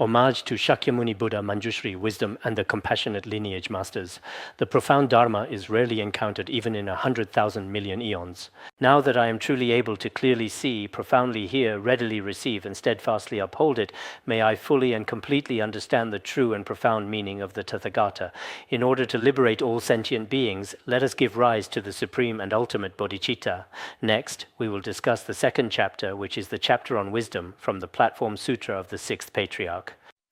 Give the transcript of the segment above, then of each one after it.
Homage to Shakyamuni Buddha, Manjushri, wisdom, and the compassionate lineage masters. The profound Dharma is rarely encountered even in 100,000 million eons. Now that I am truly able to clearly see, profoundly hear, readily receive, and steadfastly uphold it, may I fully and completely understand the true and profound meaning of the Tathagata. In order to liberate all sentient beings, let us give rise to the supreme and ultimate bodhicitta. Next, we will discuss the second chapter, which is the chapter on wisdom from the Platform Sutra of the Sixth Patriarch.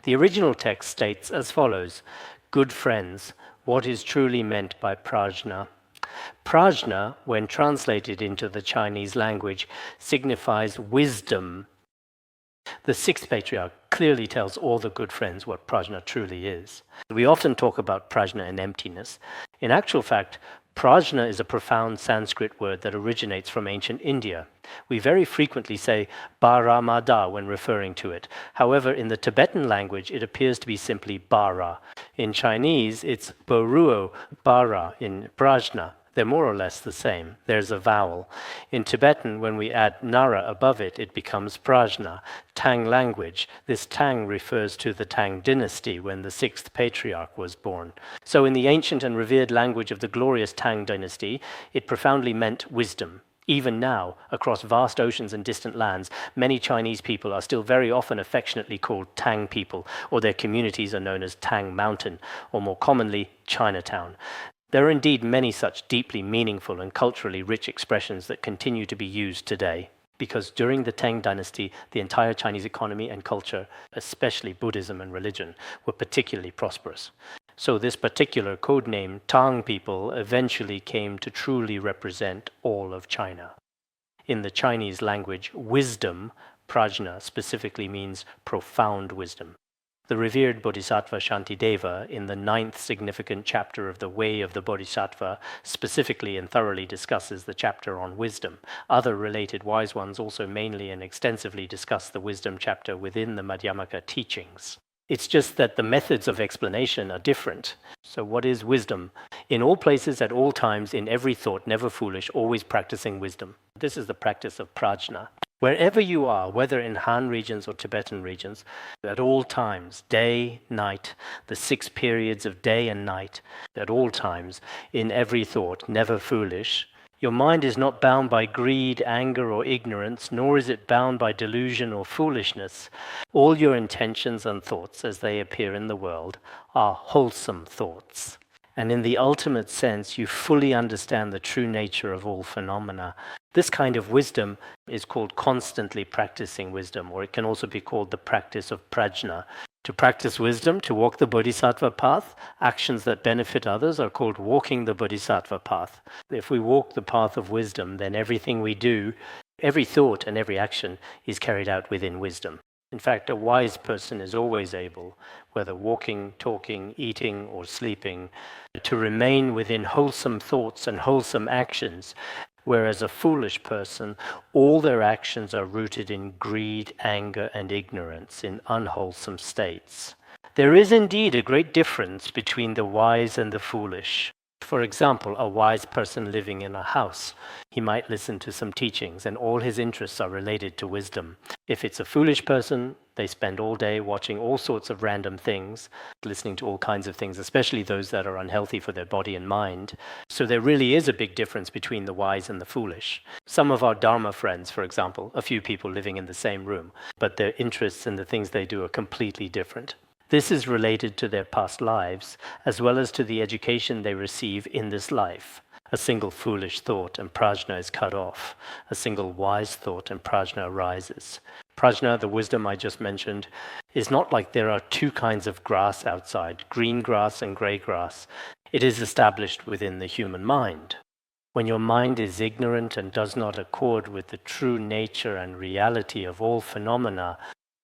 The original text states as follows: good friends, what is truly meant by prajna? Prajna, when translated into the Chinese language, signifies wisdom. The Sixth Patriarch clearly tells all the good friends what prajna truly is. We often talk about prajna and emptiness. In actual fact, prajna is a profound Sanskrit word that originates from ancient India. We very frequently say Baramada when referring to it. However, in the Tibetan language, it appears to be simply Bara. In Chinese, it's Baruo, Bara in prajna. They're more or less the same. There's a vowel. In Tibetan, when we add nara above it, it becomes prajna. Tang language. This Tang refers to the Tang dynasty when the Sixth Patriarch was born. So in the ancient and revered language of the glorious Tang dynasty, it profoundly meant wisdom. Even now, across vast oceans and distant lands, many Chinese people are still very often affectionately called Tang people, or their communities are known as Tang Mountain, or more commonly, Chinatown. There are indeed many such deeply meaningful and culturally rich expressions that continue to be used today, because during the Tang dynasty, the entire Chinese economy and culture, especially Buddhism and religion, were particularly prosperous. So this particular codename, Tang people, eventually came to truly represent all of China. In the Chinese language, wisdom, prajna, specifically means profound wisdom. The revered Bodhisattva Shantideva, in the 9th significant chapter of the Way of the Bodhisattva, specifically and thoroughly discusses the chapter on wisdom. Other related wise ones also mainly and extensively discuss the wisdom chapter within the Madhyamaka teachings. It's just that the methods of explanation are different. So what is wisdom? In all places, at all times, in every thought, never foolish, always practicing wisdom. This is the practice of prajna. Wherever you are, whether in Han regions or Tibetan regions, at all times, day, night, the 6 periods of day and night, at all times, in every thought, never foolish, your mind is not bound by greed, anger, or ignorance, nor is it bound by delusion or foolishness. All your intentions and thoughts, as they appear in the world, are wholesome thoughts. And in the ultimate sense, you fully understand the true nature of all phenomena. This kind of wisdom is called constantly practicing wisdom, or it can also be called the practice of prajna. To practice wisdom, to walk the bodhisattva path, actions that benefit others are called walking the bodhisattva path. If we walk the path of wisdom, then everything we do, every thought and every action is carried out within wisdom. In fact, a wise person is always able, whether walking, talking, eating, or sleeping, to remain within wholesome thoughts and wholesome actions, whereas a foolish person, all their actions are rooted in greed, anger, and ignorance, in unwholesome states. There is indeed a great difference between the wise and the foolish. For example, a wise person living in a house, he might listen to some teachings and all his interests are related to wisdom. If it's a foolish person, they spend all day watching all sorts of random things, listening to all kinds of things, especially those that are unhealthy for their body and mind. So there really is a big difference between the wise and the foolish. Some of our Dharma friends, for example, a few people living in the same room, but their interests and the things they do are completely different. This is related to their past lives, as well as to the education they receive in this life. A single foolish thought and prajna is cut off. A single wise thought and prajna arises. Prajna, the wisdom I just mentioned, is not like there are 2 kinds of grass outside, green grass and gray grass. It is established within the human mind. When your mind is ignorant and does not accord with the true nature and reality of all phenomena,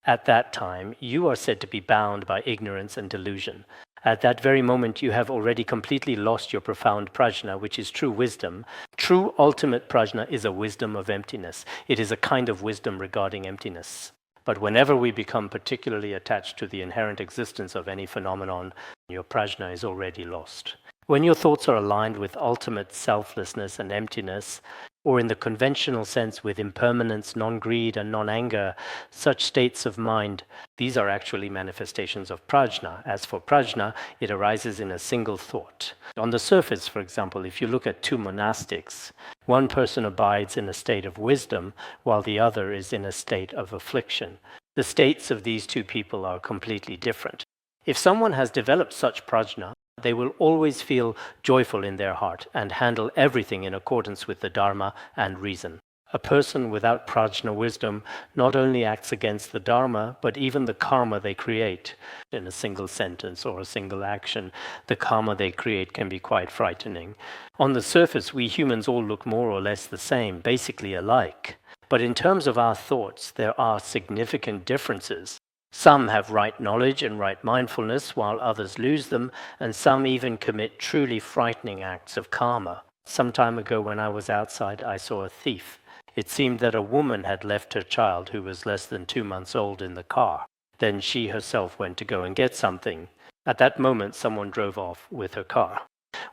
at that time, you are said to be bound by ignorance and delusion. At that very moment, you have already completely lost your profound prajna, which is true wisdom. True ultimate prajna is a wisdom of emptiness. It is a kind of wisdom regarding emptiness. But whenever we become particularly attached to the inherent existence of any phenomenon, your prajna is already lost. When your thoughts are aligned with ultimate selflessness and emptiness, or in the conventional sense with impermanence, non-greed, and non-anger, such states of mind, these are actually manifestations of prajna. As for prajna, it arises in a single thought. On the surface, for example, if you look at two monastics, one person abides in a state of wisdom, while the other is in a state of affliction. The states of these two people are completely different. If someone has developed such prajna, they will always feel joyful in their heart and handle everything in accordance with the Dharma and reason. A person without prajna wisdom not only acts against the Dharma, but even the karma they create. In a single sentence or a single action, the karma they create can be quite frightening. On the surface, we humans all look more or less the same, basically alike. But in terms of our thoughts, there are significant differences. Some have right knowledge and right mindfulness, while others lose them, and some even commit truly frightening acts of karma. Some time ago when I was outside, I saw a thief. It seemed that a woman had left her child, who was less than 2 months old, in the car. Then she herself went to go and get something. At that moment, someone drove off with her car.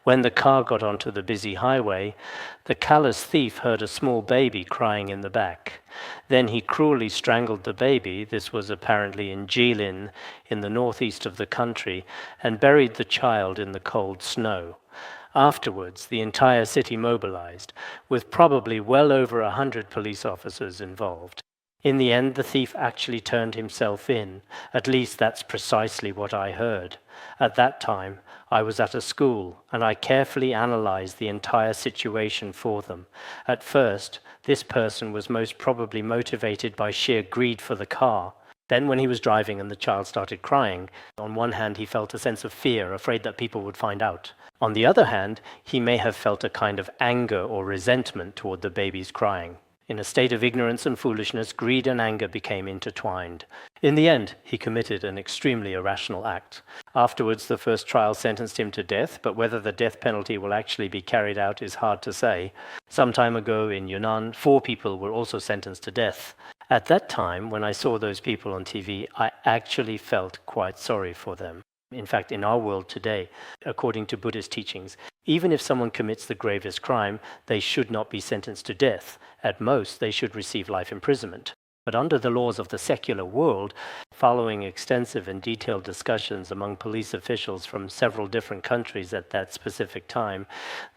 When the car got onto the busy highway, the callous thief heard a small baby crying in the back. Then he cruelly strangled the baby, this was apparently in Jilin, in the northeast of the country, and buried the child in the cold snow. Afterwards, the entire city mobilized, with probably well over 100 police officers involved. In the end, the thief actually turned himself in. At least that's precisely what I heard. At that time, I was at a school, and I carefully analyzed the entire situation for them. At first, this person was most probably motivated by sheer greed for the car. Then when he was driving and the child started crying, on one hand he felt a sense of fear, afraid that people would find out. On the other hand, he may have felt a kind of anger or resentment toward the baby's crying. In a state of ignorance and foolishness, greed and anger became intertwined. In the end, he committed an extremely irrational act. Afterwards, the first trial sentenced him to death, but whether the death penalty will actually be carried out is hard to say. Some time ago in Yunnan, 4 people were also sentenced to death. At that time, when I saw those people on TV, I actually felt quite sorry for them. In fact, in our world today, according to Buddhist teachings, even if someone commits the gravest crime, they should not be sentenced to death. At most, they should receive life imprisonment. But under the laws of the secular world, following extensive and detailed discussions among police officials from several different countries at that specific time,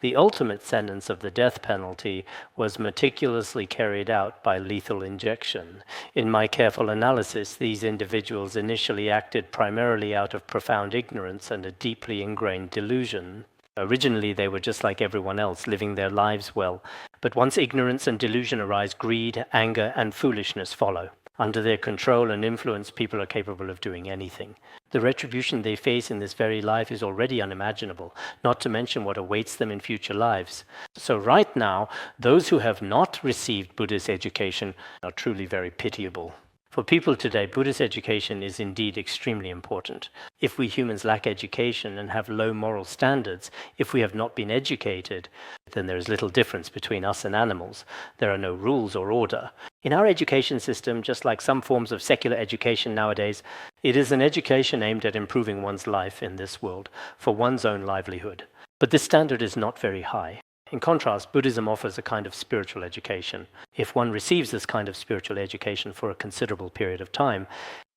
the ultimate sentence of the death penalty was meticulously carried out by lethal injection. In my careful analysis, these individuals initially acted primarily out of profound ignorance and a deeply ingrained delusion. Originally, they were just like everyone else, living their lives well. But once ignorance and delusion arise, greed, anger, and foolishness follow. Under their control and influence, people are capable of doing anything. The retribution they face in this very life is already unimaginable, not to mention what awaits them in future lives. So right now, those who have not received Buddhist education are truly very pitiable. For people today, Buddhist education is indeed extremely important. If we humans lack education and have low moral standards, if we have not been educated, then there is little difference between us and animals. There are no rules or order. In our education system, just like some forms of secular education nowadays, it is an education aimed at improving one's life in this world for one's own livelihood. But this standard is not very high. In contrast, Buddhism offers a kind of spiritual education. If one receives this kind of spiritual education for a considerable period of time,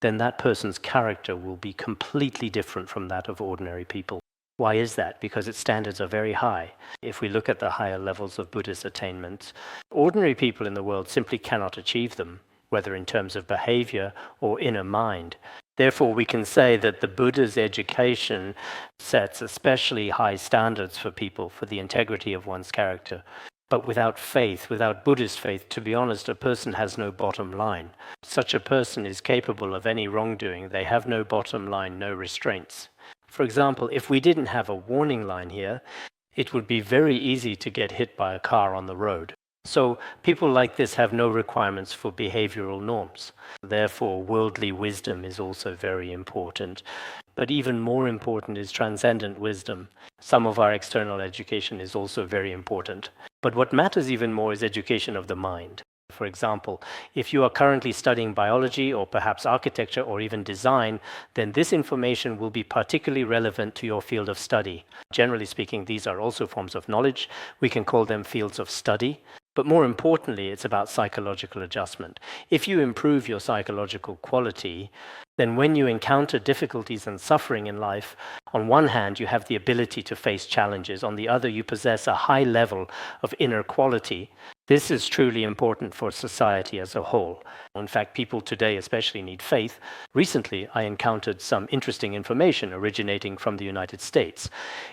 then that person's character will be completely different from that of ordinary people. Why is that? Because its standards are very high. If we look at the higher levels of Buddhist attainment, ordinary people in the world simply cannot achieve them, whether in terms of behavior or inner mind. Therefore, we can say that the Buddha's education sets especially high standards for people, for the integrity of one's character. But without faith, without Buddhist faith, to be honest, a person has no bottom line. Such a person is capable of any wrongdoing. They have no bottom line, no restraints. For example, if we didn't have a warning line here, it would be very easy to get hit by a car on the road. So people like this have no requirements for behavioral norms. Therefore, worldly wisdom is also very important. But even more important is transcendent wisdom. Some of our external education is also very important. But what matters even more is education of the mind. For example, if you are currently studying biology or perhaps architecture or even design, then this information will be particularly relevant to your field of study. Generally speaking, these are also forms of knowledge. We can call them fields of study. But more importantly, it's about psychological adjustment. If you improve your psychological quality, then when you encounter difficulties and suffering in life, on one hand, you have the ability to face challenges. On the other, you possess a high level of inner quality. This is truly important for society as a whole. In fact, people today especially need faith. Recently, I encountered some interesting information originating from the United States.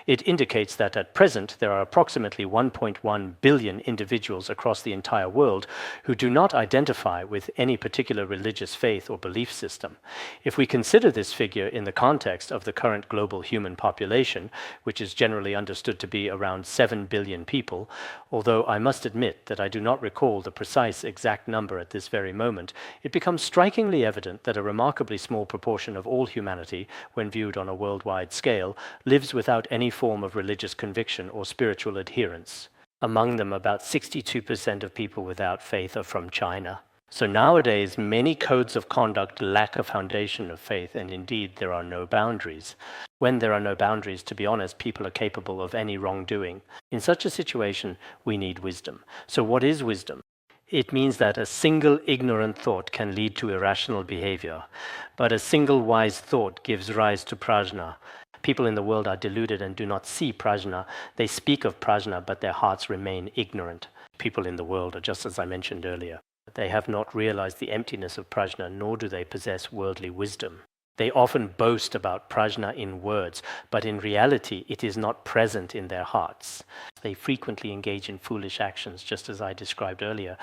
It indicates that at present, there are approximately 1.1 billion individuals across the entire world who do not identify with any particular religious faith or belief system. If we consider this figure in the context of the current global human population, which is generally understood to be around 7 billion people, although I must admit that I do not recall the precise exact number at this very moment, it becomes strikingly evident that a remarkably small proportion of all humanity, when viewed on a worldwide scale, lives without any form of religious conviction or spiritual adherence. Among them, about 62% of people without faith are from China. So nowadays, many codes of conduct lack a foundation of faith, and indeed there are no boundaries. When there are no boundaries, to be honest, people are capable of any wrongdoing. In such a situation, we need wisdom. So what is wisdom? It means that a single ignorant thought can lead to irrational behavior, but a single wise thought gives rise to prajna. People in the world are deluded and do not see prajna. They speak of prajna, but their hearts remain ignorant. People in the world are just as I mentioned earlier. They have not realized the emptiness of prajna, nor do they possess worldly wisdom. They often boast about prajna in words, but in reality it is not present in their hearts. They frequently engage in foolish actions, just as I described earlier.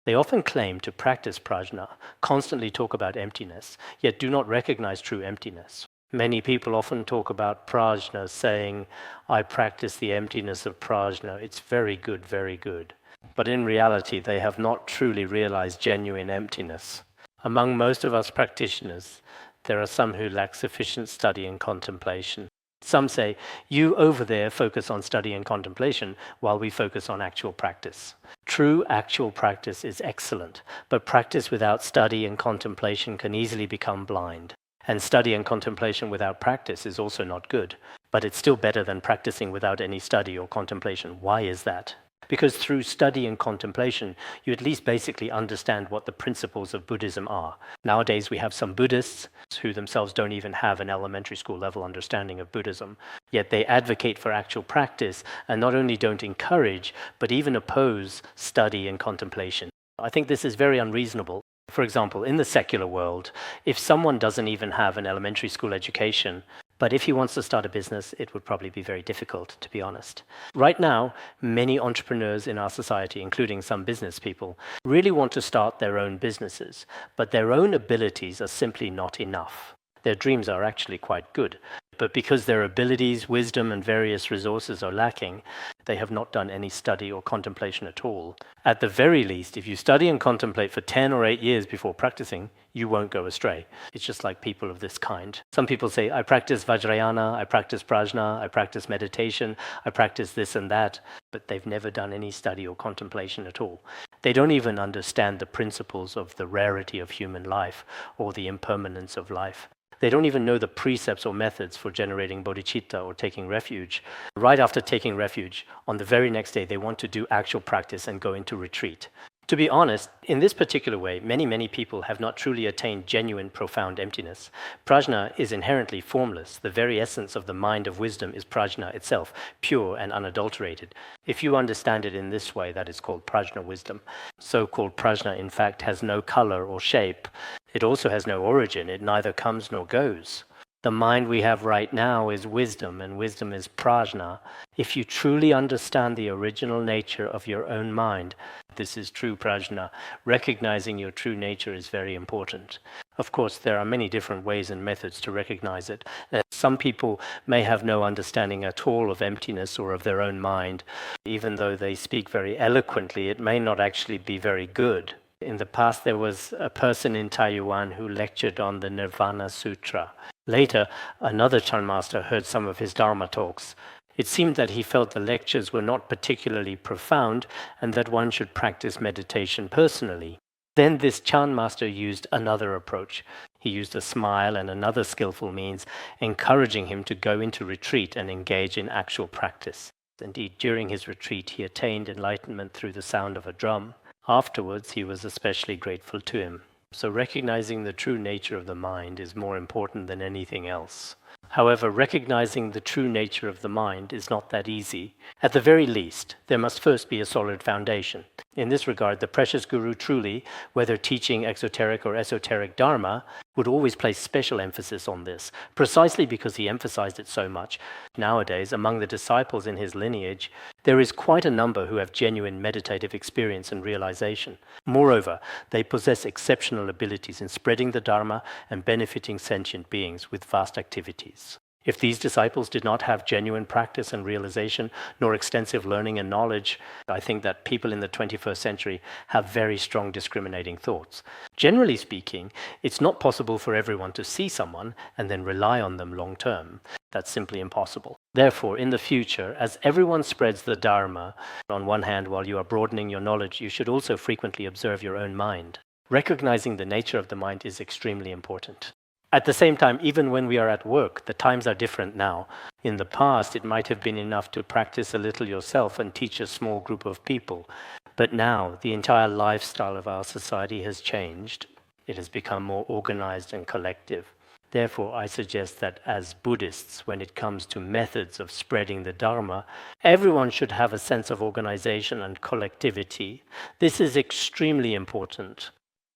They often claim to practice prajna, constantly talk about emptiness, yet do not recognize true emptiness. Many people often talk about prajna, saying, I practice the emptiness of prajna, it's very good, very good. But in reality, they have not truly realized genuine emptiness. Among most of us practitioners, there are some who lack sufficient study and contemplation. Some say, you over there focus on study and contemplation while we focus on actual practice. True actual practice is excellent, but practice without study and contemplation can easily become blind. And study and contemplation without practice is also not good, but it's still better than practicing without any study or contemplation. Why is that? Because through study and contemplation, you at least basically understand what the principles of Buddhism are. Nowadays, we have some Buddhists who themselves don't even have an elementary school level understanding of Buddhism, yet they advocate for actual practice and not only don't encourage, but even oppose study and contemplation. I think this is very unreasonable. For example, in the secular world, if someone doesn't even have an elementary school education, but if he wants to start a business, it would probably be very difficult, to be honest. Right now, many entrepreneurs in our society, including some business people, really want to start their own businesses, but their own abilities are simply not enough. Their dreams are actually quite good, but because their abilities, wisdom, and various resources are lacking, they have not done any study or contemplation at all. At the very least, if you study and contemplate for 10 or 8 years before practicing, you won't go astray. It's just like people of this kind. Some people say, I practice Vajrayana, I practice prajna, I practice meditation, I practice this and that, but they've never done any study or contemplation at all. They don't even understand the principles of the rarity of human life or the impermanence of life. They don't even know the precepts or methods for generating bodhicitta or taking refuge. Right after taking refuge, on the very next day, they want to do actual practice and go into retreat. To be honest, in this particular way, many people have not truly attained genuine, profound emptiness. Prajna is inherently formless. The very essence of the mind of wisdom is prajna itself, pure and unadulterated. If you understand it in this way, that is called prajna wisdom. So-called prajna, in fact, has no color or shape. It also has no origin. It neither comes nor goes. The mind we have right now is wisdom, and wisdom is prajna. If you truly understand the original nature of your own mind, this is true prajna. Recognizing your true nature is very important. Of course, there are many different ways and methods to recognize it. Some people may have no understanding at all of emptiness or of their own mind. Even though they speak very eloquently, it may not actually be very good. In the past, there was a person in Taiwan who lectured on the Nirvana Sutra. Later, another Chan master heard some of his Dharma talks. It seemed that he felt the lectures were not particularly profound and that one should practice meditation personally. Then this Chan master used another approach. He used a smile and another skillful means, encouraging him to go into retreat and engage in actual practice. Indeed, during his retreat, he attained enlightenment through the sound of a drum. Afterwards, he was especially grateful to him. So recognizing the true nature of the mind is more important than anything else. However, recognizing the true nature of the mind is not that easy. At the very least, there must first be a solid foundation. In this regard, the precious guru truly, whether teaching exoteric or esoteric dharma, would always place special emphasis on this, precisely because he emphasized it so much. Nowadays, among the disciples in his lineage, there is quite a number who have genuine meditative experience and realization. Moreover, they possess exceptional abilities in spreading the dharma and benefiting sentient beings with vast activities. If these disciples did not have genuine practice and realization, nor extensive learning and knowledge, I think that people in the 21st century have very strong discriminating thoughts. Generally speaking, it's not possible for everyone to see someone and then rely on them long term. That's simply impossible. Therefore, in the future, as everyone spreads the Dharma, on one hand, while you are broadening your knowledge, you should also frequently observe your own mind. Recognizing the nature of the mind is extremely important. At the same time, even when we are at work, the times are different now. In the past, it might have been enough to practice a little yourself and teach a small group of people. But now, the entire lifestyle of our society has changed. It has become more organized and collective. Therefore, I suggest that as Buddhists, when it comes to methods of spreading the Dharma, everyone should have a sense of organization and collectivity. This is extremely important.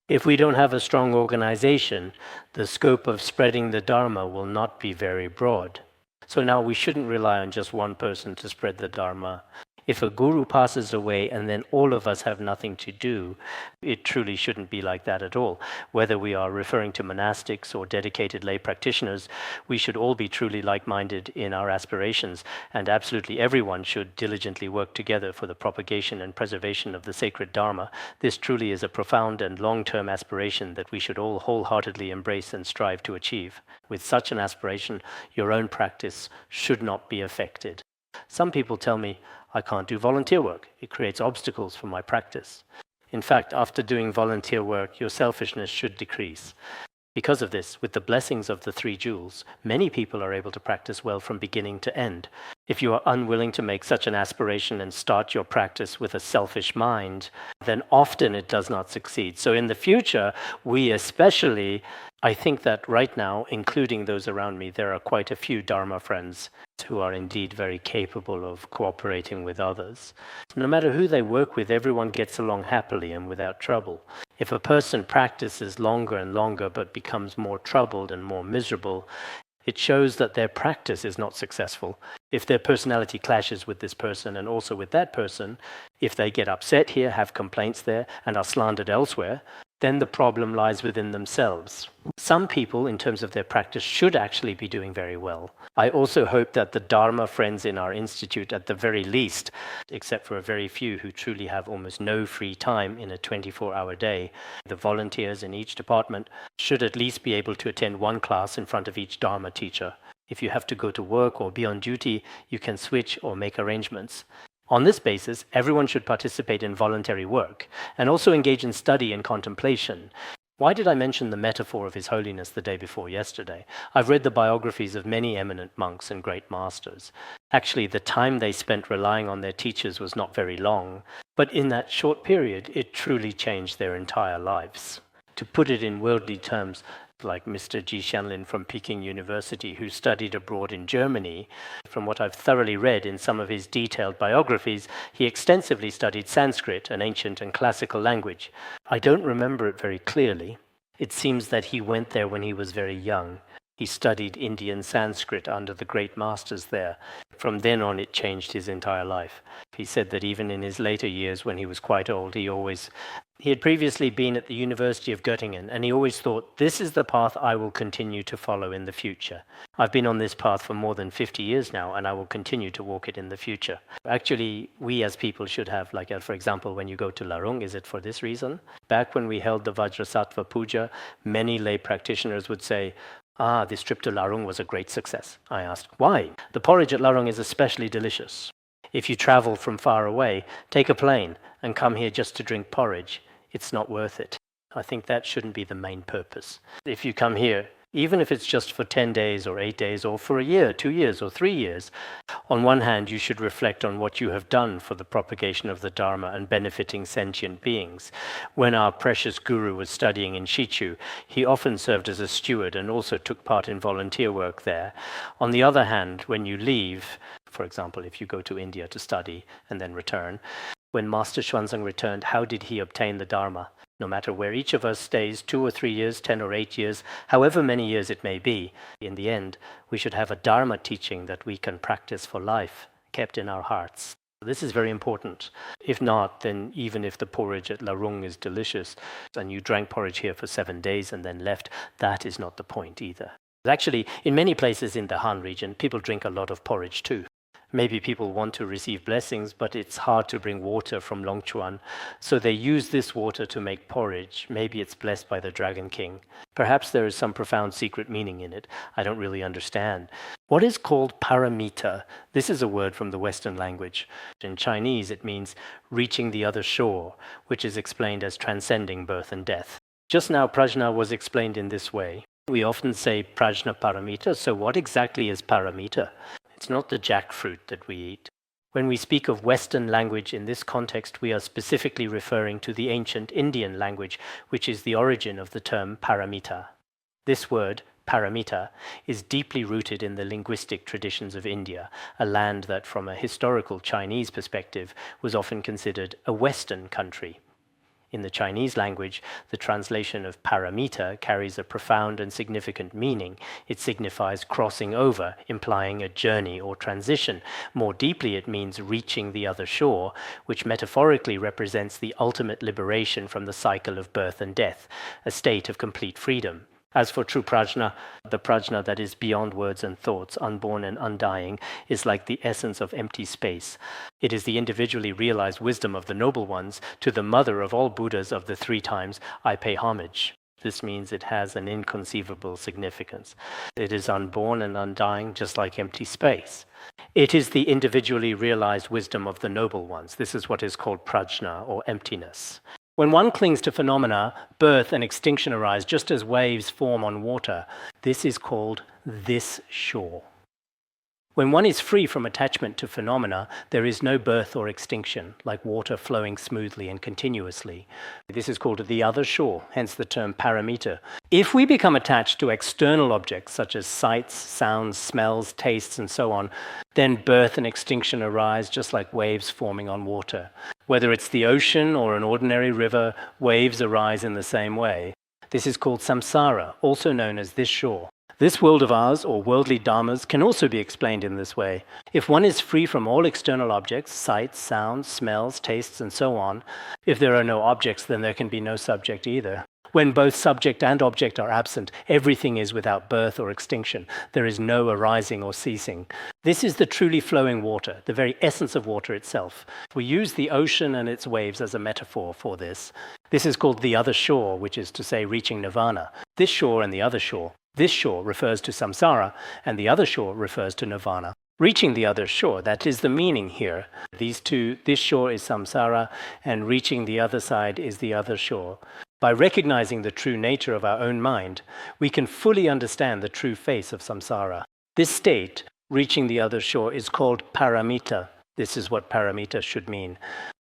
If we don't have a strong organization, the scope of spreading the Dharma will not be very broad. So now we shouldn't rely on just one person to spread the Dharma. If a guru passes away and then all of us have nothing to do, it truly shouldn't be like that at all. Whether we are referring to monastics or dedicated lay practitioners, we should all be truly like-minded in our aspirations, and absolutely everyone should diligently work together for the propagation and preservation of the sacred Dharma. This truly is a profound and long-term aspiration that we should all wholeheartedly embrace and strive to achieve. With such an aspiration, your own practice should not be affected. Some people tell me, I can't do volunteer work. It creates obstacles for my practice. In fact, after doing volunteer work, your selfishness should decrease. Because of this, with the blessings of the three jewels, many people are able to practice well from beginning to end. If you are unwilling to make such an aspiration and start your practice with a selfish mind, then often it does not succeed. So in the future, we especially, I think that right now, including those around me, there are quite a few Dharma friends who are indeed very capable of cooperating with others. No matter who they work with, everyone gets along happily and without trouble. If a person practices longer and longer but becomes more troubled and more miserable, it shows that their practice is not successful. If their personality clashes with this person and also with that person, if they get upset here, have complaints there, and are slandered elsewhere, then the problem lies within themselves. Some people, in terms of their practice, should actually be doing very well. I also hope that the Dharma friends in our institute, at the very least, except for a very few who truly have almost no free time in a 24-hour day, the volunteers in each department should at least be able to attend one class in front of each Dharma teacher. If you have to go to work or be on duty, you can switch or make arrangements. On this basis, everyone should participate in voluntary work and also engage in study and contemplation. Why did I mention the metaphor of His Holiness the day before yesterday? I've read the biographies of many eminent monks and great masters. Actually, the time they spent relying on their teachers was not very long, but in that short period, it truly changed their entire lives. To put it in worldly terms, like Mr. Ji Shanlin from Peking University, who studied abroad in Germany. From what I've thoroughly read in some of his detailed biographies, he extensively studied Sanskrit, an ancient and classical language. I don't remember it very clearly. It seems that he went there when he was very young. He studied Indian Sanskrit under the great masters there. From then on, it changed his entire life. He said that even in his later years, when he was quite old, he had previously been at the University of Göttingen, and he always thought, this is the path I will continue to follow in the future. I've been on this path for more than 50 years now, and I will continue to walk it in the future. Actually, we as people should have, for example, when you go to Larung, is it for this reason? Back when we held the Vajrasattva Puja, many lay practitioners would say, this trip to Larung was a great success. I asked, why? The porridge at Larung is especially delicious. If you travel from far away, take a plane and come here just to drink porridge, it's not worth it. I think that shouldn't be the main purpose. If you come here, even if it's just for 10 days or 8 days or for a year, 2 years or 3 years, On one hand, you should reflect on what you have done for the propagation of the Dharma and benefiting sentient beings. When our precious guru was studying in Shichu, he often served as a steward and also took part in volunteer work there. On the other hand, when you leave, for example, if you go to India to study and then return, when Master Xuanzang returned, how did he obtain the Dharma? No matter where each of us stays, 2 or 3 years, 10 or 8 years, however many years it may be, in the end, we should have a Dharma teaching that we can practice for life, kept in our hearts. This is very important. If not, then even if the porridge at Larung is delicious, and you drank porridge here for 7 days and then left, that is not the point either. Actually, in many places in the Han region, people drink a lot of porridge too. Maybe people want to receive blessings, but it's hard to bring water from Longchuan, so they use this water to make porridge. Maybe it's blessed by the Dragon King. Perhaps there is some profound secret meaning in it. I don't really understand. What is called paramita? This is a word from the Western language. In Chinese, it means reaching the other shore, which is explained as transcending birth and death. Just now, prajna was explained in this way. We often say prajna paramita, so what exactly is paramita? It's not the jackfruit that we eat. When we speak of Western language in this context, we are specifically referring to the ancient Indian language, which is the origin of the term paramita. This word, paramita, is deeply rooted in the linguistic traditions of India, a land that, from a historical Chinese perspective, was often considered a Western country. In the Chinese language, the translation of paramita carries a profound and significant meaning. It signifies crossing over, implying a journey or transition. More deeply, it means reaching the other shore, which metaphorically represents the ultimate liberation from the cycle of birth and death, a state of complete freedom. As for true prajna, the prajna that is beyond words and thoughts, unborn and undying, is like the essence of empty space. It is the individually realized wisdom of the noble ones. To the mother of all Buddhas of the 3 times, I pay homage. This means it has an inconceivable significance. It is unborn and undying, just like empty space. It is the individually realized wisdom of the noble ones. This is what is called prajna, or emptiness. When one clings to phenomena, birth and extinction arise just as waves form on water. This is called this shore. When one is free from attachment to phenomena, there is no birth or extinction, like water flowing smoothly and continuously. This is called the other shore, hence the term paramita. If we become attached to external objects such as sights, sounds, smells, tastes, and so on, then birth and extinction arise just like waves forming on water. Whether it's the ocean or an ordinary river, waves arise in the same way. This is called samsara, also known as this shore. This world of ours, or worldly dharmas, can also be explained in this way. If one is free from all external objects, sights, sounds, smells, tastes, and so on, if there are no objects, then there can be no subject either. When both subject and object are absent, everything is without birth or extinction. There is no arising or ceasing. This is the truly flowing water, the very essence of water itself. We use the ocean and its waves as a metaphor for this. This is called the other shore, which is to say reaching nirvana. This shore and the other shore. This shore refers to samsara, and the other shore refers to nirvana. Reaching the other shore, that is the meaning here. These two, this shore is samsara, and reaching the other side is the other shore. By recognizing the true nature of our own mind, we can fully understand the true face of samsara. This state, reaching the other shore, is called paramita. This is what paramita should mean.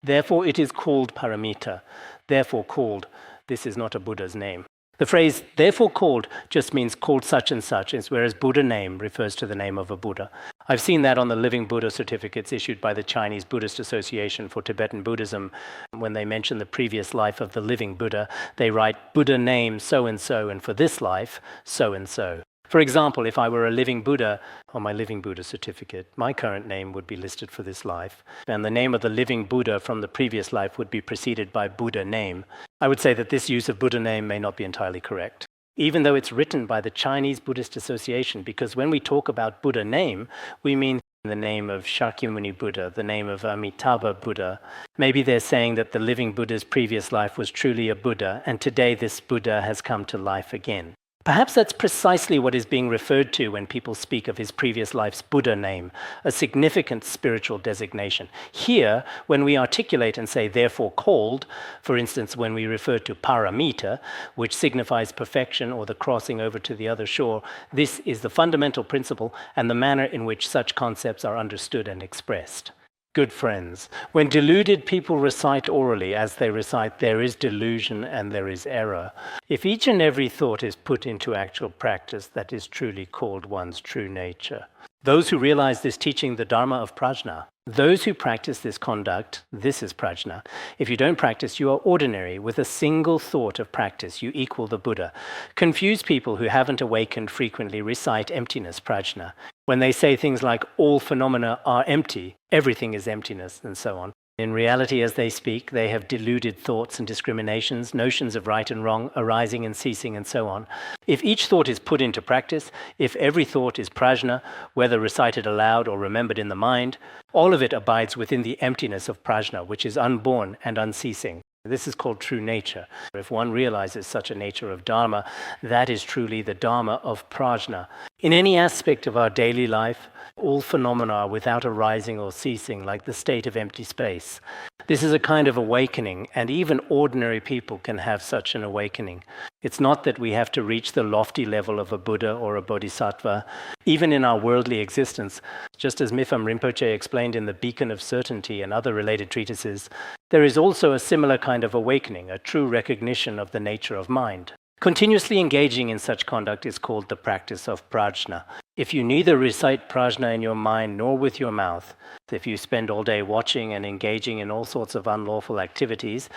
Therefore, it is called paramita. Therefore called. This is not a Buddha's name. The phrase, therefore called, just means called such and such, whereas Buddha name refers to the name of a Buddha. I've seen that on the Living Buddha certificates issued by the Chinese Buddhist Association for Tibetan Buddhism. When they mention the previous life of the living Buddha, they write Buddha name so-and-so, and for this life, so-and-so. For example, if I were a living Buddha on my Living Buddha certificate, my current name would be listed for this life, and the name of the living Buddha from the previous life would be preceded by Buddha name. I would say that this use of Buddha name may not be entirely correct, even though it's written by the Chinese Buddhist Association, because when we talk about Buddha name, we mean the name of Shakyamuni Buddha, the name of Amitabha Buddha. Maybe they're saying that the living Buddha's previous life was truly a Buddha, and today this Buddha has come to life again. Perhaps that's precisely what is being referred to when people speak of his previous life's Buddha name, a significant spiritual designation. Here, when we articulate and say therefore called, for instance, when we refer to paramita, which signifies perfection or the crossing over to the other shore, this is the fundamental principle and the manner in which such concepts are understood and expressed. Good friends, when deluded people recite orally as they recite, there is delusion and there is error. If each and every thought is put into actual practice, that is truly called one's true nature. Those who realize this teaching, the Dharma of Prajna, those who practice this conduct, this is Prajna. If you don't practice, you are ordinary. With a single thought of practice, you equal the Buddha. Confused people who haven't awakened frequently recite emptiness, Prajna. When they say things like, all phenomena are empty, everything is emptiness, and so on. In reality, as they speak, they have deluded thoughts and discriminations, notions of right and wrong, arising and ceasing, and so on. If each thought is put into practice, if every thought is prajna, whether recited aloud or remembered in the mind, all of it abides within the emptiness of prajna, which is unborn and unceasing. This is called true nature. If one realizes such a nature of Dharma, that is truly the Dharma of Prajna. In any aspect of our daily life, all phenomena are without arising or ceasing, like the state of empty space. This is a kind of awakening, and even ordinary people can have such an awakening. It's not that we have to reach the lofty level of a Buddha or a Bodhisattva. Even in our worldly existence, just as Mipham Rinpoche explained in The Beacon of Certainty and other related treatises, there is also a similar kind of awakening, a true recognition of the nature of mind. Continuously engaging in such conduct is called the practice of prajna. If you neither recite prajna in your mind nor with your mouth, if you spend all day watching and engaging in all sorts of unlawful activities,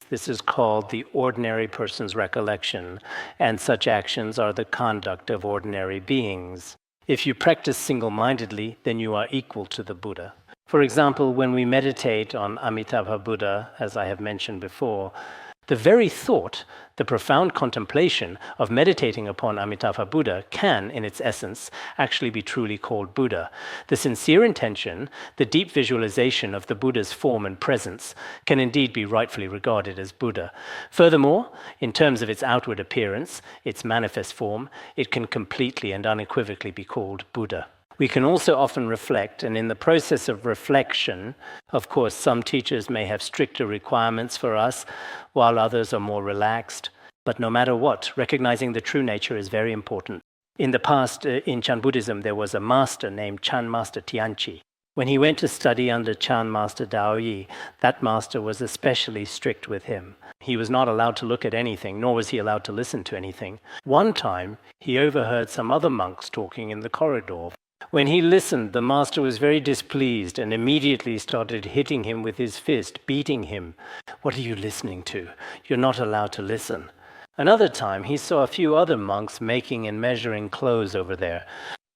this is called the ordinary person's recollection, and such actions are the conduct of ordinary beings. If you practice single-mindedly, then you are equal to the Buddha. For example, when we meditate on Amitabha Buddha, as I have mentioned before, the very thought, the profound contemplation of meditating upon Amitabha Buddha can, in its essence, actually be truly called Buddha. The sincere intention, the deep visualization of the Buddha's form and presence can indeed be rightfully regarded as Buddha. Furthermore, in terms of its outward appearance, its manifest form, it can completely and unequivocally be called Buddha. We can also often reflect, and in the process of reflection, of course, some teachers may have stricter requirements for us, while others are more relaxed. But no matter what, recognizing the true nature is very important. In the past, in Chan Buddhism, there was a master named Chan Master Tianchi. When he went to study under Chan Master Daoyi, that master was especially strict with him. He was not allowed to look at anything, nor was he allowed to listen to anything. One time, he overheard some other monks talking in the corridor. When he listened, the master was very displeased and immediately started hitting him with his fist, beating him. "What are you listening to? You're not allowed to listen." Another time, he saw a few other monks making and measuring clothes over there.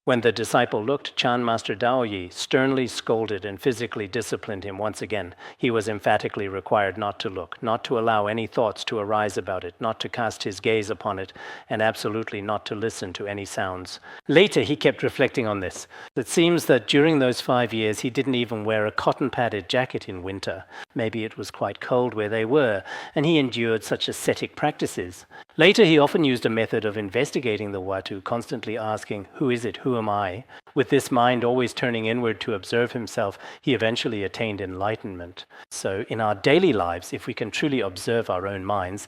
When the disciple looked, Chan Master Daoyi sternly scolded and physically disciplined him once again. He was emphatically required not to look, not to allow any thoughts to arise about it, not to cast his gaze upon it, and absolutely not to listen to any sounds. Later, he kept reflecting on this. It seems that during those 5 years, he didn't even wear a cotton-padded jacket in winter. Maybe it was quite cold where they were, and he endured such ascetic practices. Later, he often used a method of investigating the Watu, constantly asking, "Who is it? Who am I?" With this mind always turning inward to observe himself, he eventually attained enlightenment. So in our daily lives, if we can truly observe our own minds,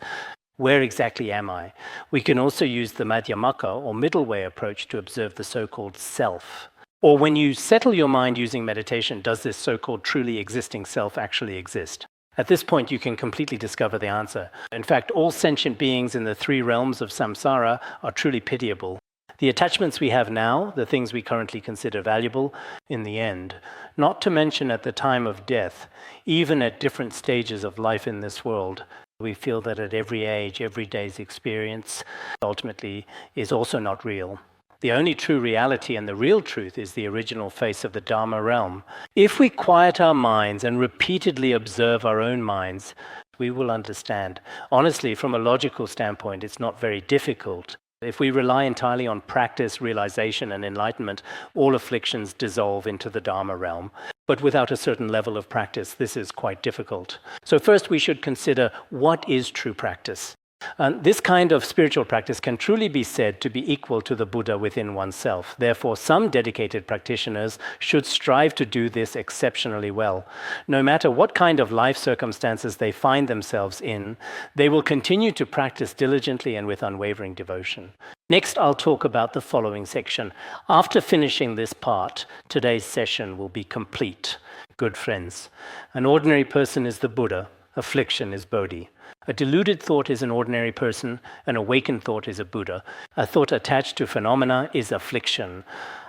where exactly am I? We can also use the Madhyamaka or middle way approach to observe the so-called self. Or when you settle your mind using meditation, does this so-called truly existing self actually exist? At this point, you can completely discover the answer. In fact, all sentient beings in the 3 realms of samsara are truly pitiable. The attachments we have now, the things we currently consider valuable, in the end, not to mention at the time of death, even at different stages of life in this world, we feel that at every age, every day's experience, ultimately, is also not real. The only true reality and the real truth is the original face of the Dharma realm. If we quiet our minds and repeatedly observe our own minds, we will understand. Honestly, from a logical standpoint, it's not very difficult. If we rely entirely on practice, realization, and enlightenment, all afflictions dissolve into the Dharma realm. But without a certain level of practice, this is quite difficult. So first we should consider what is true practice. And this kind of spiritual practice can truly be said to be equal to the Buddha within oneself. Therefore, some dedicated practitioners should strive to do this exceptionally well. No matter what kind of life circumstances they find themselves in, they will continue to practice diligently and with unwavering devotion. Next, I'll talk about the following section. After finishing this part, today's session will be complete. Good friends, an ordinary person is the Buddha, affliction is Bodhi. A deluded thought is an ordinary person, an awakened thought is a Buddha. A thought attached to phenomena is affliction.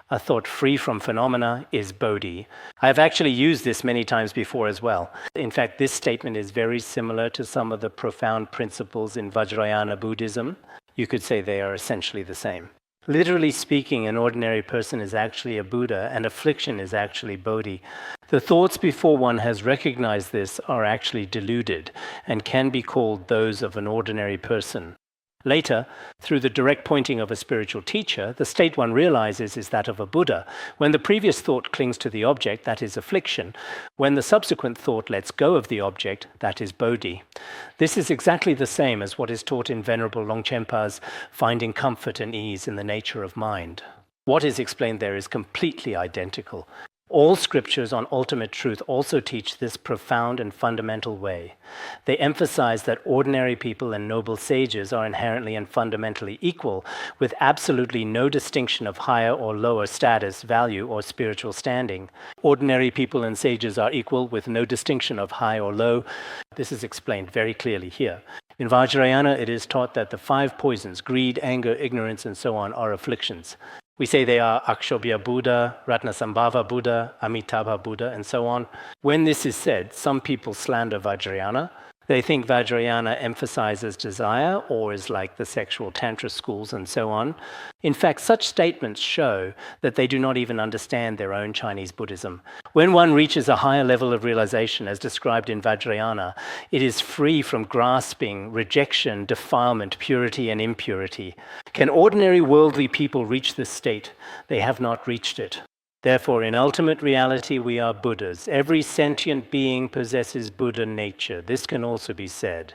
A thought free from phenomena is Bodhi. I have actually used this many times before as well. In fact, this statement is very similar to some of the profound principles in Vajrayana Buddhism. You could say they are essentially the same. Literally speaking, an ordinary person is actually a Buddha, and affliction is actually Bodhi. The thoughts before one has recognized this are actually deluded and can be called those of an ordinary person. Later, through the direct pointing of a spiritual teacher, the state one realizes is that of a Buddha. When the previous thought clings to the object, that is affliction. When the subsequent thought lets go of the object, that is Bodhi. This is exactly the same as what is taught in Venerable Longchenpa's Finding Comfort and Ease in the Nature of Mind. What is explained there is completely identical. All scriptures on ultimate truth also teach this profound and fundamental way. They emphasize that ordinary people and noble sages are inherently and fundamentally equal, with absolutely no distinction of higher or lower status, value, or spiritual standing. Ordinary people and sages are equal, with no distinction of high or low. This is explained very clearly here. In Vajrayana, it is taught that the 5 poisons, greed, anger, ignorance, and so on, are afflictions. We say they are Akshobhya Buddha, Ratnasambhava Buddha, Amitabha Buddha, and so on. When this is said, some people slander Vajrayana. They think Vajrayana emphasizes desire or is like the sexual tantra schools and so on. In fact, such statements show that they do not even understand their own Chinese Buddhism. When one reaches a higher level of realization, as described in Vajrayana, it is free from grasping, rejection, defilement, purity, and impurity. Can ordinary worldly people reach this state? They have not reached it. Therefore, in ultimate reality, we are Buddhas. Every sentient being possesses Buddha nature. This can also be said.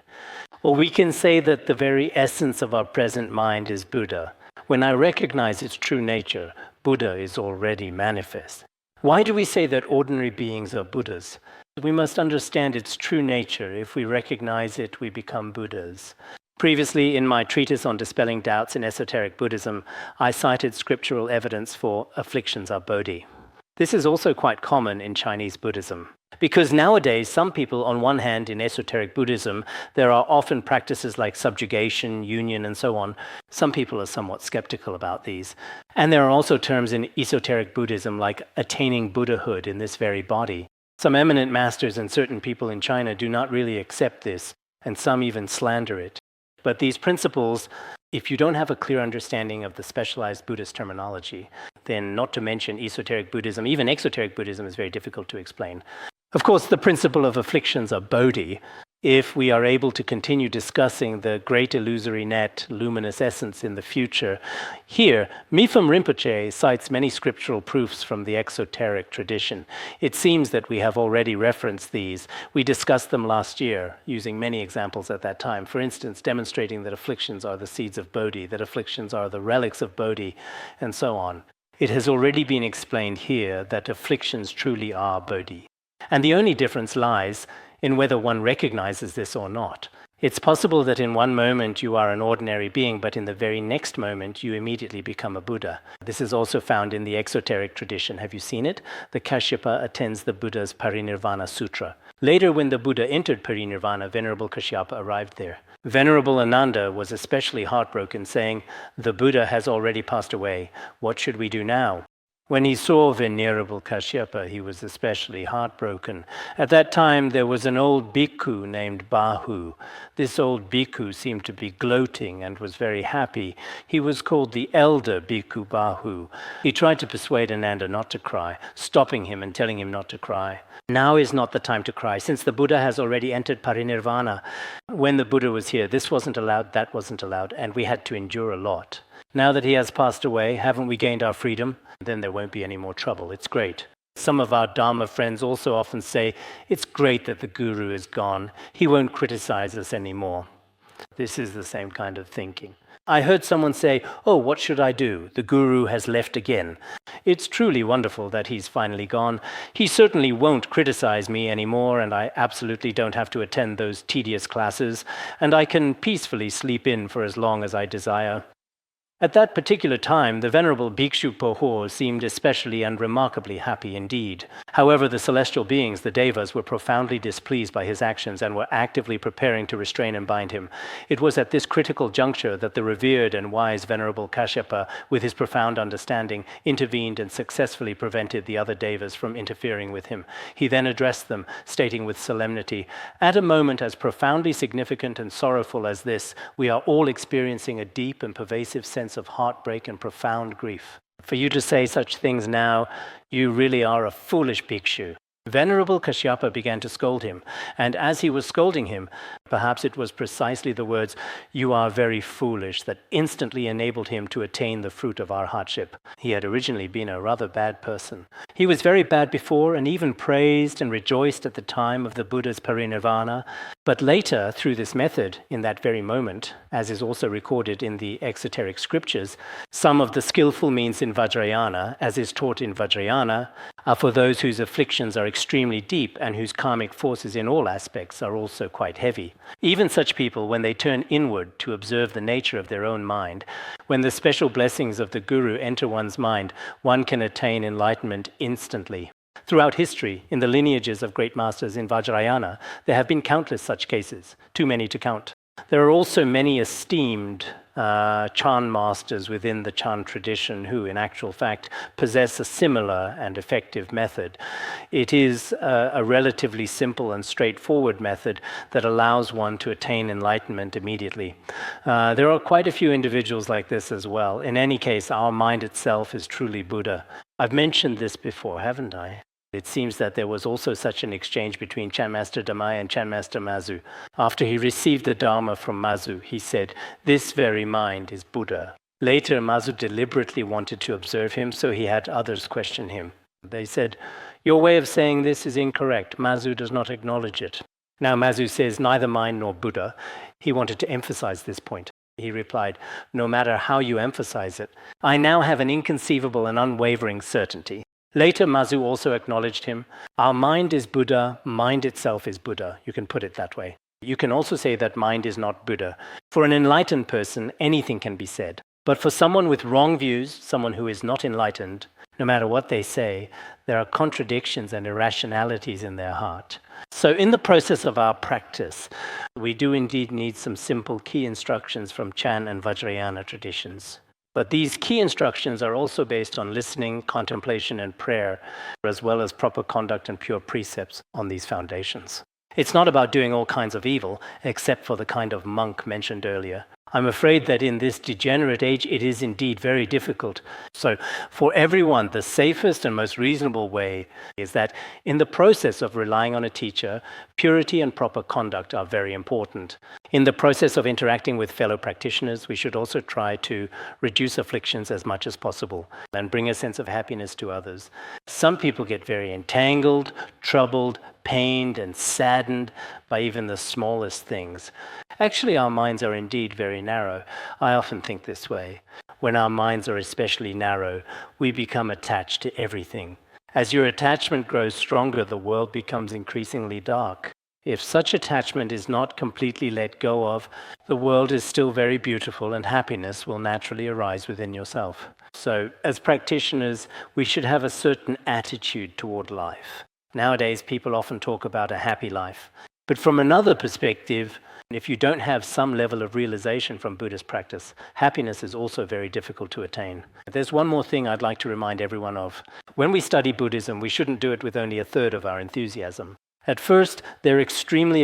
Or we can say that the very essence of our present mind is Buddha. When I recognize its true nature, Buddha is already manifest. Why do we say that ordinary beings are Buddhas? We must understand its true nature. If we recognize it, we become Buddhas. Previously, in my treatise on dispelling doubts in esoteric Buddhism, I cited scriptural evidence for afflictions are Bodhi. This is also quite common in Chinese Buddhism. Because nowadays, some people, on one hand, in esoteric Buddhism, there are often practices like subjugation, union, and so on. Some people are somewhat skeptical about these. And there are also terms in esoteric Buddhism like attaining Buddhahood in this very body. Some eminent masters and certain people in China do not really accept this, and some even slander it. But these principles, if you don't have a clear understanding of the specialized Buddhist terminology, then not to mention esoteric Buddhism, even exoteric Buddhism is very difficult to explain. Of course, the principle of afflictions are Bodhi. If we are able to continue discussing the great illusory net, luminous essence in the future, here, Mipham Rinpoche cites many scriptural proofs from the exoteric tradition. It seems that we have already referenced these. We discussed them last year, using many examples at that time. For instance, demonstrating that afflictions are the seeds of Bodhi, that afflictions are the relics of Bodhi, and so on. It has already been explained here that afflictions truly are Bodhi. And the only difference lies in whether one recognizes this or not. It's possible that in one moment you are an ordinary being, but in the very next moment you immediately become a Buddha. This is also found in the exoteric tradition. Have you seen it? The Kashyapa attends the Buddha's Parinirvana Sutra. Later, when the Buddha entered Parinirvana, Venerable Kashyapa arrived there. Venerable Ananda was especially heartbroken, saying, "The Buddha has already passed away. What should we do now?" When he saw Venerable Kashyapa, he was especially heartbroken. At that time, there was an old bhikkhu named Bahu. This old bhikkhu seemed to be gloating and was very happy. He was called the elder bhikkhu Bahu. He tried to persuade Ananda not to cry, stopping him and telling him not to cry. Now is not the time to cry, since the Buddha has already entered Parinirvana. When the Buddha was here, this wasn't allowed, that wasn't allowed, and we had to endure a lot. Now that he has passed away, haven't we gained our freedom? Then there won't be any more trouble. It's great. Some of our Dharma friends also often say, it's great that the Guru is gone. He won't criticize us anymore. This is the same kind of thinking. I heard someone say, "Oh, what should I do? The guru has left again." It's truly wonderful that he's finally gone. He certainly won't criticize me anymore, and I absolutely don't have to attend those tedious classes, and I can peacefully sleep in for as long as I desire. At that particular time, the Venerable Bhikshu Pohor seemed especially and remarkably happy indeed. However, the celestial beings, the Devas, were profoundly displeased by his actions and were actively preparing to restrain and bind him. It was at this critical juncture that the revered and wise Venerable Kashyapa, with his profound understanding, intervened and successfully prevented the other Devas from interfering with him. He then addressed them, stating with solemnity, "At a moment as profoundly significant and sorrowful as this, we are all experiencing a deep and pervasive sense of heartbreak and profound grief. For you to say such things now, you really are a foolish bhikshu." Venerable Kashyapa began to scold him, and as he was scolding him, perhaps it was precisely the words, "You are very foolish," that instantly enabled him to attain the fruit of our hardship. He had originally been a rather bad person. He was very bad before and even praised and rejoiced at the time of the Buddha's parinirvana, but later, through this method, in that very moment, as is also recorded in the exoteric scriptures, some of the skillful means in Vajrayana, as is taught in Vajrayana, are for those whose afflictions are extremely deep and whose karmic forces in all aspects are also quite heavy. Even such people, when they turn inward to observe the nature of their own mind, when the special blessings of the Guru enter one's mind, one can attain enlightenment instantly. Throughout history, in the lineages of great masters in Vajrayana, there have been countless such cases, too many to count. There are also many esteemed Chan masters within the Chan tradition who, in actual fact, possess a similar and effective method. It is a relatively simple and straightforward method that allows one to attain enlightenment immediately. There are quite a few individuals like this as well. In any case, our mind itself is truly Buddha. I've mentioned this before, haven't I? It seems that there was also such an exchange between Chan Master Damai and Chan Master Mazu. After he received the Dharma from Mazu, he said, "This very mind is Buddha." Later, Mazu deliberately wanted to observe him, so he had others question him. They said, "Your way of saying this is incorrect. Mazu does not acknowledge it." Now Mazu says neither mind nor Buddha. He wanted to emphasize this point. He replied, "No matter how you emphasize it, I now have an inconceivable and unwavering certainty." Later, Mazu also acknowledged him. Our mind is Buddha, mind itself is Buddha. You can put it that way. You can also say that mind is not Buddha. For an enlightened person, anything can be said. But for someone with wrong views, someone who is not enlightened, no matter what they say, there are contradictions and irrationalities in their heart. So in the process of our practice, we do indeed need some simple key instructions from Chan and Vajrayana traditions. But these key instructions are also based on listening, contemplation, and prayer, as well as proper conduct and pure precepts on these foundations. It's not about doing all kinds of evil, except for the kind of monk mentioned earlier. I'm afraid that in this degenerate age, it is indeed very difficult. So for everyone, the safest and most reasonable way is that in the process of relying on a teacher, purity and proper conduct are very important. In the process of interacting with fellow practitioners, we should also try to reduce afflictions as much as possible and bring a sense of happiness to others. Some people get very entangled, troubled, pained, and saddened by even the smallest things. Actually, our minds are indeed very narrow. I often think this way. When our minds are especially narrow, we become attached to everything. As your attachment grows stronger, the world becomes increasingly dark. If such attachment is not completely let go of, the world is still very beautiful and happiness will naturally arise within yourself. So, as practitioners, we should have a certain attitude toward life. Nowadays, people often talk about a happy life. But from another perspective, if you don't have some level of realization from Buddhist practice, happiness is also very difficult to attain. There's one more thing I'd like to remind everyone of. When we study Buddhism, we shouldn't do it with only a third of our enthusiasm. At first, they're extremely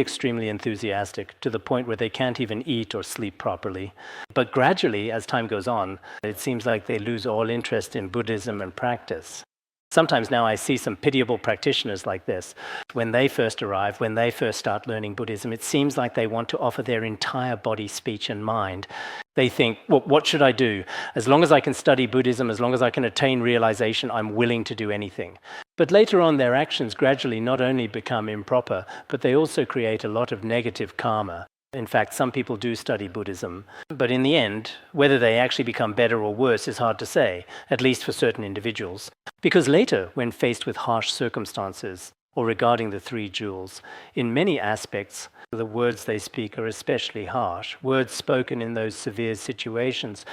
enthusiastic to the point where they can't even eat or sleep properly. But gradually, as time goes on, it seems like they lose all interest in Buddhism and practice. Sometimes now I see some pitiable practitioners like this. When they first arrive, when they first start learning Buddhism, it seems like they want to offer their entire body, speech, and mind. They think, well, what should I do? As long as I can study Buddhism, as long as I can attain realization, I'm willing to do anything. But later on, their actions gradually not only become improper, but they also create a lot of negative karma. In fact, some people do study Buddhism, but in the end, whether they actually become better or worse is hard to say, at least for certain individuals. Because later, when faced with harsh circumstances, or regarding the three jewels, in many aspects, the words they speak are especially harsh, words spoken in those severe situations,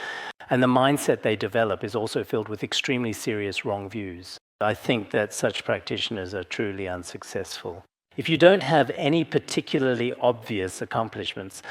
and the mindset they develop is also filled with extremely serious wrong views. I think that such practitioners are truly unsuccessful. If you don't have any particularly obvious accomplishments,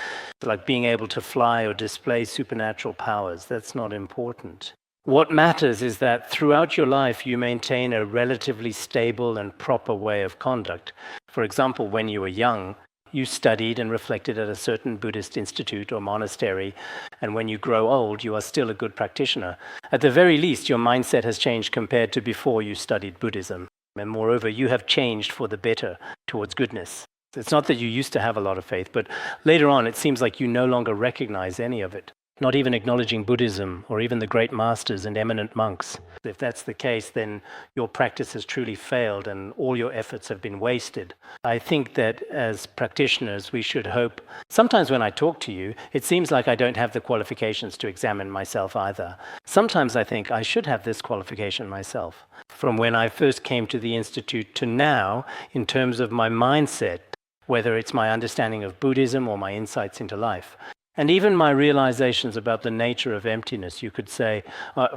like being able to fly or display supernatural powers, that's not important. What matters is that throughout your life you maintain a relatively stable and proper way of conduct. For example, when you were young, you studied and reflected at a certain Buddhist institute or monastery, and when you grow old, you are still a good practitioner. At the very least, your mindset has changed compared to before you studied Buddhism. And moreover, you have changed for the better towards goodness. It's not that you used to have a lot of faith, but later on it seems like you no longer recognize any of it, not even acknowledging Buddhism or even the great masters and eminent monks. If that's the case, then your practice has truly failed and all your efforts have been wasted. I think that as practitioners, we should hope. Sometimes when I talk to you, it seems like I don't have the qualifications to examine myself either. Sometimes I think I should have this qualification myself. From when I first came to the Institute to now, in terms of my mindset, whether it's my understanding of Buddhism or my insights into life, and even my realizations about the nature of emptiness, you could say,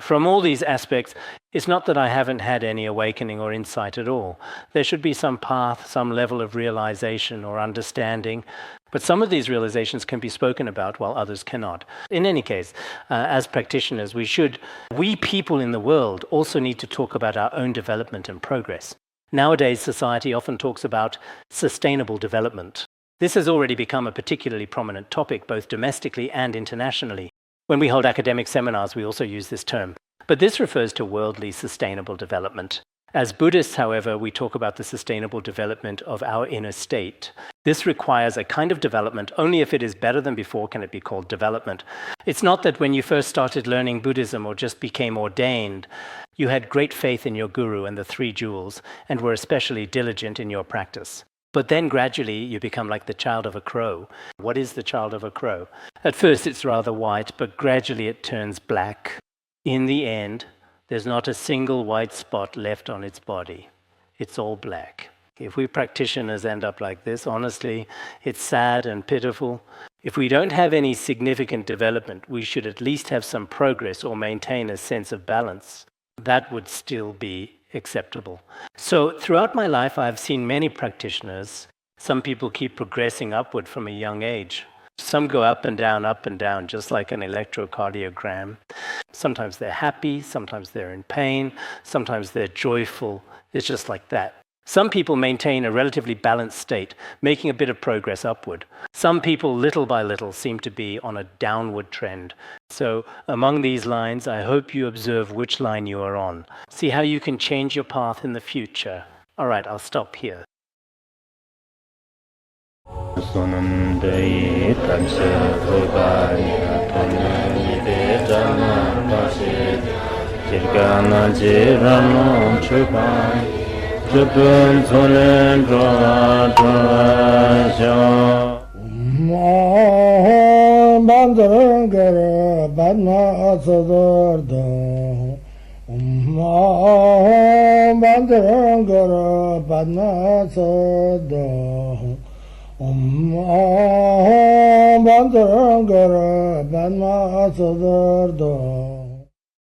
from all these aspects, it's not that I haven't had any awakening or insight at all. There should be some path, some level of realization or understanding, but some of these realizations can be spoken about while others cannot. In any case, as practitioners, we people in the world also need to talk about our own development and progress. Nowadays, society often talks about sustainable development. This has already become a particularly prominent topic, both domestically and internationally. When we hold academic seminars, we also use this term. But this refers to worldly sustainable development. As Buddhists, however, we talk about the sustainable development of our inner state. This requires a kind of development. Only if it is better than before can it be called development. It's not that when you first started learning Buddhism or just became ordained, you had great faith in your guru and the three jewels and were especially diligent in your practice. But then gradually you become like the child of a crow. What is the child of a crow? At first it's rather white, but gradually it turns black. In the end, there's not a single white spot left on its body. It's all black. If we practitioners end up like this, honestly, it's sad and pitiful. If we don't have any significant development, we should at least have some progress or maintain a sense of balance. That would still be acceptable. So throughout my life, I've seen many practitioners. Some people keep progressing upward from a young age. Some go up and down, just like an electrocardiogram. Sometimes they're happy, sometimes they're in pain, sometimes they're joyful. It's just like that. Some people maintain a relatively balanced state, making a bit of progress upward. Some people, little by little, seem to be on a downward trend. So among these lines, I hope you observe which line you are on. See how you can change your path in the future. All right, I'll stop here. Jupun Solen Dra Bandara Badna Sodargye Bandara Badna Sodargye Bandara Badna Sodargye